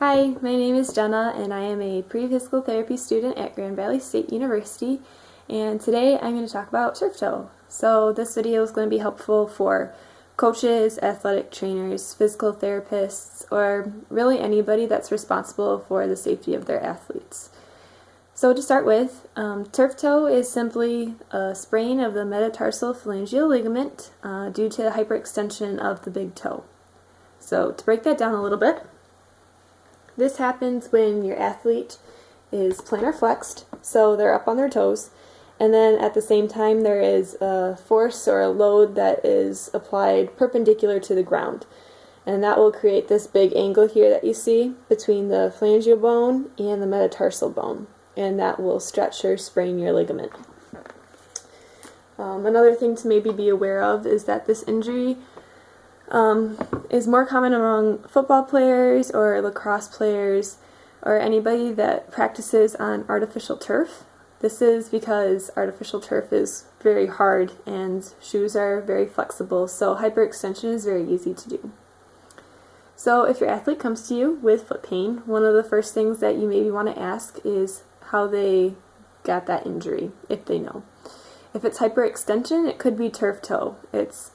Hi, my name is Jenna and I am a pre-physical therapy student at Grand Valley State University, and today I'm going to talk about turf toe. So this video is going to be helpful for coaches, athletic trainers, physical therapists, or really anybody that's responsible for the safety of their athletes. So to start with, turf toe is simply a sprain of the metatarsal phalangeal ligament due to hyperextension of the big toe. So to break that down a little bit, this happens when your athlete is plantar flexed, so they're up on their toes, and then at the same time there is a force or a load that is applied perpendicular to the ground. And that will create this big angle here that you see between the phalangeal bone and the metatarsal bone, and that will stretch or sprain your ligament. Another thing to maybe be aware of is that this injury is more common among football players or lacrosse players or anybody that practices on artificial turf. This is because artificial turf is very hard and shoes are very flexible, so hyperextension is very easy to do. So if your athlete comes to you with foot pain, one of the first things that you maybe want to ask is how they got that injury, if they know. If it's hyperextension, it could be turf toe. It's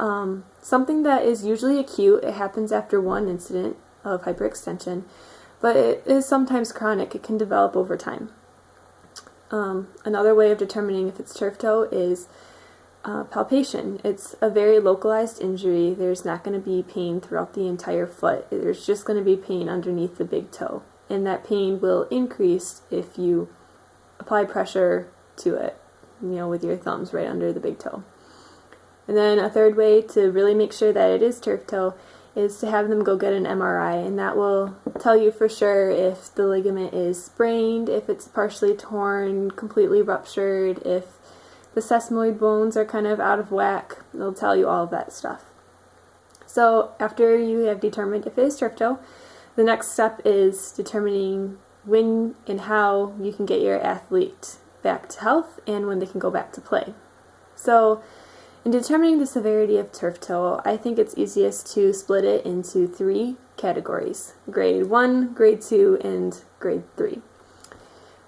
something that is usually acute. It happens after one incident of hyperextension, but it is sometimes chronic. It can develop over time. Another way of determining if it's turf toe is palpation. It's a very localized injury. There's not going to be pain throughout the entire foot. There's just going to be pain underneath the big toe, and that pain will increase if you apply pressure to it, with your thumbs right under the big toe. And then a third way to really make sure that it is turf toe is to have them go get an MRI, and that will tell you for sure if the ligament is sprained, if it's partially torn, completely ruptured, if the sesamoid bones are kind of out of whack. It'll tell you all of that stuff. So after you have determined if it is turf toe, the next step is determining when and how you can get your athlete back to health and when they can go back to play. So in determining the severity of turf toe, I think it's easiest to split it into 3 categories: grade 1, grade 2, and grade 3.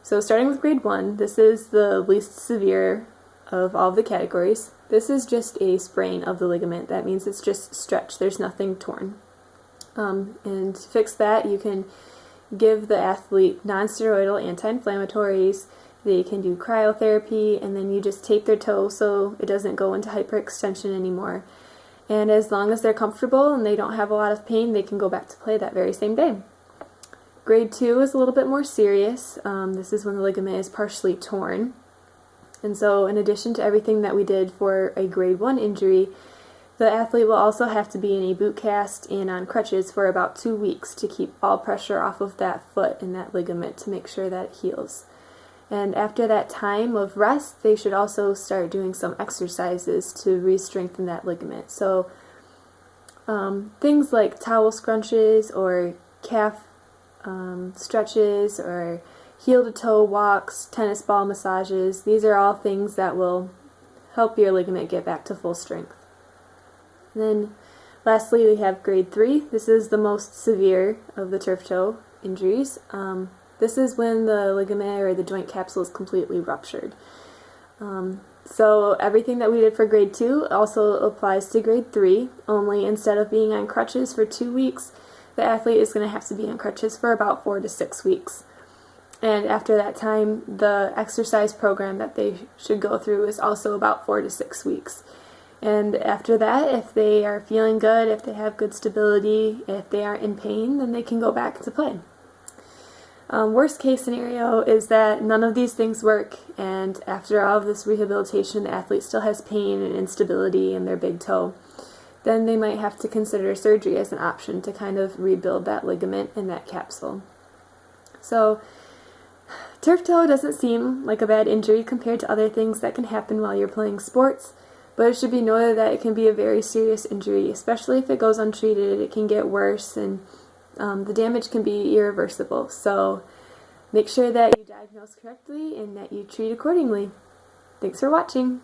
So starting with grade 1, this is the least severe of all of the categories. This is just a sprain of the ligament. That means it's just stretched. There's nothing torn. And to fix that, you can give the athlete non-steroidal anti-inflammatories. They can do cryotherapy, and then you just tape their toe so it doesn't go into hyperextension anymore. And as long as they're comfortable and they don't have a lot of pain, they can go back to play that very same day. Grade 2 is a little bit more serious. This is when the ligament is partially torn. And so in addition to everything that we did for a grade 1 injury, the athlete will also have to be in a boot cast and on crutches for about 2 weeks to keep all pressure off of that foot and that ligament to make sure that it heals. And after that time of rest, they should also start doing some exercises to re-strengthen that ligament. So things like towel scrunches or calf stretches or heel-to-toe walks, tennis ball massages, these are all things that will help your ligament get back to full strength. And then lastly, we have grade 3. This is the most severe of the turf toe injuries. This is when the ligament or the joint capsule is completely ruptured. So everything that we did for grade 2 also applies to grade 3, only instead of being on crutches for 2 weeks, the athlete is going to have to be on crutches for about 4 to 6 weeks. And after that time, the exercise program that they should go through is also about 4 to 6 weeks. And after that, if they are feeling good, if they have good stability, if they aren't in pain, then they can go back to play. Worst case scenario is that none of these things work, and after all of this rehabilitation, the athlete still has pain and instability in their big toe. Then they might have to consider surgery as an option to kind of rebuild that ligament and that capsule. So turf toe doesn't seem like a bad injury compared to other things that can happen while you're playing sports, but it should be noted that it can be a very serious injury, especially if it goes untreated. It can get worse, and the damage can be irreversible. So make sure that you diagnose correctly and that you treat accordingly. Thanks for watching.